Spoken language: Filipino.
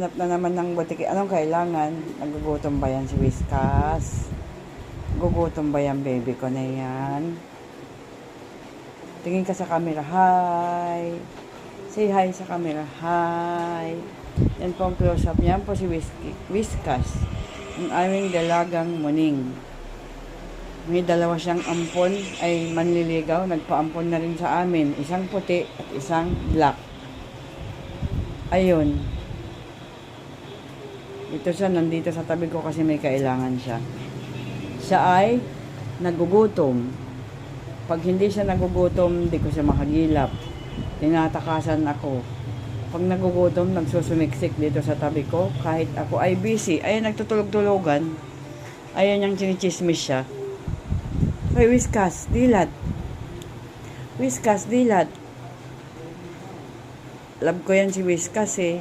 Hanap na naman ng butiki. Anong kailangan? Nagugutom ba yan si Whiskas? Gugutom ba yan, baby ko na yan? Tingin ka sa camera. Hi! Say hi sa camera. Hi! Yan po ang close-up. Yan po si Whiskas. Ang aming dalagang muning. May dalawa siyang ampon ay manliligaw. Nagpaampon na rin sa amin. Isang puti at isang black. Ayun. Ito siya, nandito sa tabi ko kasi may kailangan siya. Siya ay nagugutom. Pag hindi siya nagugutom, hindi ko siya makagilap. Tinatakasan ako. Pag nagugutom, nagsusumiksik dito sa tabi ko. Kahit ako ay busy. Ayun, nagtutulog-tulogan. Ayun yung chinichismis siya. Hoy, Whiskas, dilat. Whiskas, dilat. Love ko yan si Whiskas eh.